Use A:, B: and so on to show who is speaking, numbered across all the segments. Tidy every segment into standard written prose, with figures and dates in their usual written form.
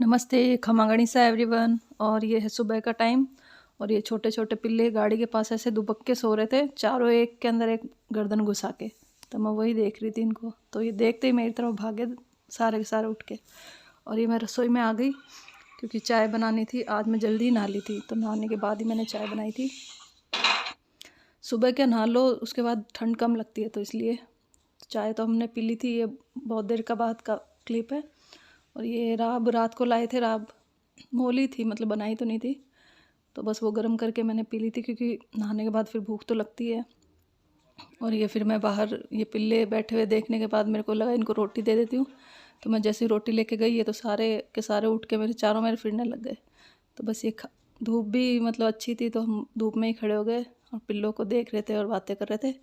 A: नमस्ते, खमा गणिसा एवरीवन। और ये है सुबह का टाइम और ये छोटे छोटे पिल्ले गाड़ी के पास ऐसे दुबक्के सो रहे थे, चारों एक के अंदर एक गर्दन घुसा के। तो मैं वही देख रही थी इनको, तो ये देखते ही मेरी तरफ भागे सारे के सारे उठ के। और ये मैं रसोई में आ गई क्योंकि चाय बनानी थी। आज मैं जल्दी नहा ली थी, तो नहाने के बाद ही मैंने चाय बनाई थी। सुबह क्या नहा लो उसके बाद ठंड कम लगती है, तो इसलिए चाय तो हमने पी ली थी। ये बहुत देर का बाद का क्लिप है। और ये राब रात को लाए थे, राब मोली थी, मतलब बनाई तो नहीं थी। तो बस वो गर्म करके मैंने पी ली थी क्योंकि नहाने के बाद फिर भूख तो लगती है। और ये फिर मैं बाहर ये पिल्ले बैठे हुए देखने के बाद मेरे को लगा इनको रोटी दे देती हूँ। तो मैं जैसे ही रोटी लेके गई, ये तो सारे के सारे उठ के चारों मेरे फिरने लग गए। तो बस ये धूप भी मतलब अच्छी थी, तो हम धूप में ही खड़े हो गए और पिल्लों को देख रहे थे और बातें कर रहे थे।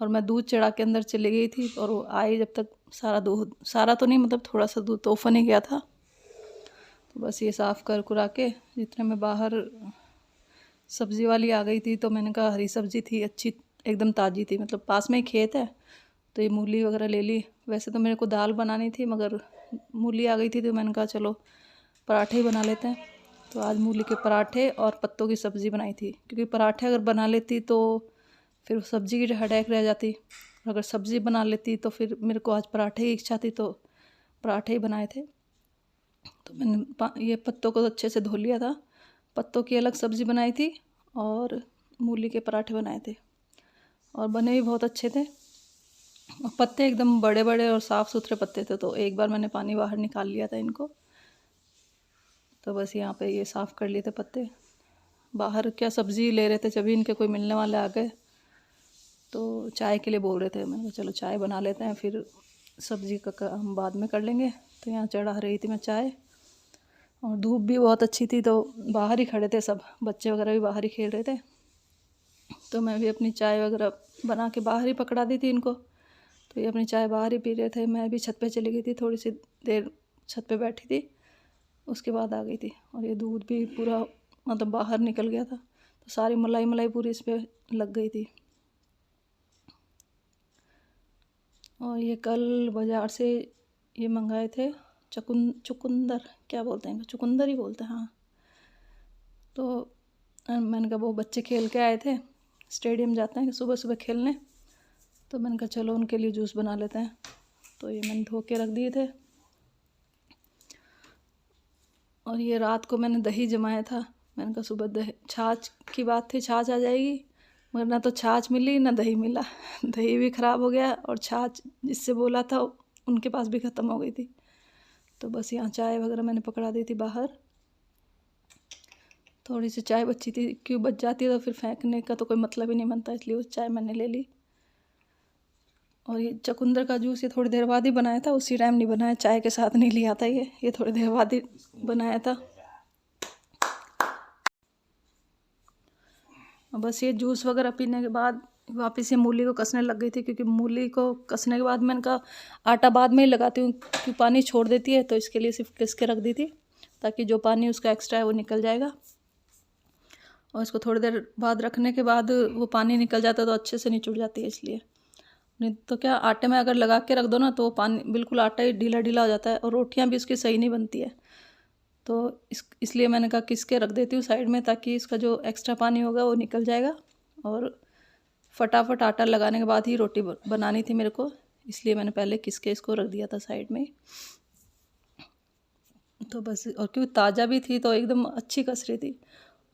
A: और मैं दूध चढ़ा के अंदर चली गई थी और वो आई जब तक सारा दूध, सारा तो नहीं मतलब थोड़ा सा दूध तो ओफन ही गया था। तो बस ये साफ़ कर कुरा के जितने में बाहर सब्ज़ी वाली आ गई थी, तो मैंने कहा हरी सब्ज़ी थी अच्छी, एकदम ताज़ी थी, मतलब पास में ही खेत है। तो ये मूली वगैरह ले ली। वैसे तो मेरे को दाल बनानी थी मगर मूली आ गई थी, तो मैंने कहा चलो पराठे ही बना लेते हैं। तो आज मूली के पराठे और पत्तों की सब्ज़ी बनाई थी, क्योंकि पराठे अगर बना लेती तो फिर सब्ज़ी की हेडेक रह जाती। अगर सब्ज़ी बना लेती तो फिर मेरे को आज पराठे की इच्छा थी, तो पराठे ही बनाए थे। तो मैंने ये पत्तों को अच्छे से धो लिया था। पत्तों की अलग सब्ज़ी बनाई थी और मूली के पराठे बनाए थे, और बने भी बहुत अच्छे थे। और पत्ते एकदम बड़े बड़े और साफ़ सुथरे पत्ते थे, तो एक बार मैंने पानी बाहर निकाल लिया था इनको। तो बस यहाँ पे ये साफ़ कर लिए थे पत्ते। बाहर क्या सब्ज़ी ले रहे थे, जब इनके कोई मिलने वाले आ गए तो चाय के लिए बोल रहे थे। मैंने कहा चलो चाय बना लेते हैं, फिर सब्ज़ी का हम बाद में कर लेंगे। तो यहाँ चढ़ा रही थी मैं चाय, और धूप भी बहुत अच्छी थी, तो बाहर ही खड़े थे सब, बच्चे वगैरह भी बाहर ही खेल रहे थे। तो मैं भी अपनी चाय वगैरह बना के बाहर ही पकड़ा दी थी इनको। तो ये अपनी चाय बाहर ही पी रहे थे। मैं भी छत पे चली गई थी, थोड़ी सी देर छत पे बैठी थी, उसके बाद आ गई थी। और ये दूध भी पूरा मतलब बाहर निकल गया था, तो सारी मलाई मलाई पूरी इस पर लग गई थी। और ये कल बाज़ार से ये मंगाए थे चुकंदर, क्या बोलते हैं इनको, चुकंदर ही बोलते हैं हाँ। तो मैंने कहा वो बच्चे खेल के आए थे, स्टेडियम जाते हैं सुबह सुबह खेलने, तो मैंने कहा चलो उनके लिए जूस बना लेते हैं। तो ये मैंने धो के रख दिए थे। और ये रात को मैंने दही जमाया था। मैंने कहा सुबह दही, छाछ की बात थी, छाछ आ जाएगी, मगर ना तो छाछ मिली ना दही मिला। दही भी ख़राब हो गया और छाछ जिससे बोला था उनके पास भी ख़त्म हो गई थी। तो बस यहाँ चाय वगैरह मैंने पकड़ा दी थी बाहर। थोड़ी सी चाय बची थी, क्यों बच जाती है तो फिर फेंकने का तो कोई मतलब ही नहीं बनता, इसलिए उस चाय मैंने ले ली। और ये चुकंदर का जूस ये थोड़ी देर बाद ही बनाया था, उसी टाइम नहीं बनाया, चाय के साथ नहीं लिया था। ये थोड़ी देर बाद ही बनाया था। बस ये जूस वगैरह पीने के बाद वापस ये मूली को कसने लग गई थी, क्योंकि मूली को कसने के बाद मैंने कहा आटा बाद में ही लगाती हूँ क्योंकि पानी छोड़ देती है, तो इसके लिए सिर्फ किस के रख दी थी, ताकि जो पानी उसका एक्स्ट्रा है वो निकल जाएगा। और इसको थोड़ी देर बाद रखने के बाद वो पानी निकल जाता है तो अच्छे से नहीं चुड़ जाती है, इसलिए। नहीं तो क्या आटे में अगर लगा के रख दो ना, तो वो पानी बिल्कुल आटा ही ढीला ढीला हो जाता है और रोटियां भी उसकी सही नहीं बनती है। तो इसलिए मैंने कहा किस के रख देती हूँ साइड में, ताकि इसका जो एक्स्ट्रा पानी होगा वो निकल जाएगा। और फटाफट आटा लगाने के बाद ही रोटी बनानी थी मेरे को, इसलिए मैंने पहले किस के इसको रख दिया था साइड में। तो बस, और क्योंकि ताज़ा भी थी तो एकदम अच्छी कस रही थी।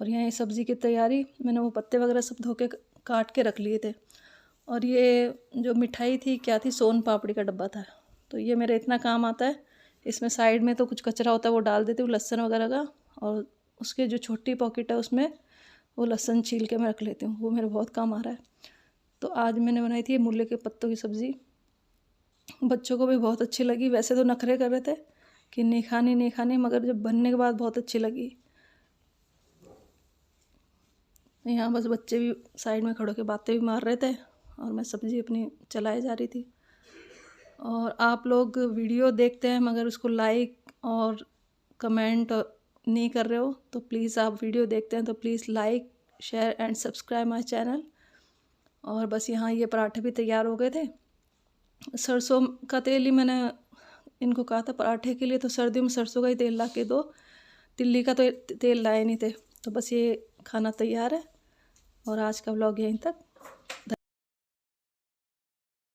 A: और यहाँ ये सब्ज़ी की तैयारी, मैंने वो पत्ते वगैरह सब धो के काट के रख लिए थे। और ये जो मिठाई थी क्या थी, सोन पापड़ी का डब्बा था। तो ये मेरे इतना काम आता है। इसमें साइड में तो कुछ कचरा होता है वो डाल देती हूँ, लहसुन वगैरह का, और उसके जो छोटी पॉकेट है उसमें वो लहसुन छील के मैं रख लेती हूँ, वो मेरे बहुत काम आ रहा है। तो आज मैंने बनाई थी मूली के पत्तों की सब्ज़ी। बच्चों को भी बहुत अच्छी लगी। वैसे तो नखरे कर रहे थे कि नहीं खानी नहीं खानी, मगर जब बनने के बाद बहुत अच्छी लगी। यहाँ बस बच्चे भी साइड में खड़े होकर बातें भी मार रहे थे और मैं सब्ज़ी अपनी चलाए जा रही थी। और आप लोग वीडियो देखते हैं मगर उसको लाइक और कमेंट नहीं कर रहे हो, तो प्लीज़ आप वीडियो देखते हैं तो please like share and subscribe my channel. और बस यहाँ ये पराठे भी तैयार हो गए थे। सरसों का तेल ही मैंने इनको कहा था पराठे के लिए तो सर्दियों में सरसों का ही तेल ला के दो, तिल्ली का तो तेल लाए नहीं थे। तो बस ये खाना तैयार है और आज का व्लॉग यहीं तक।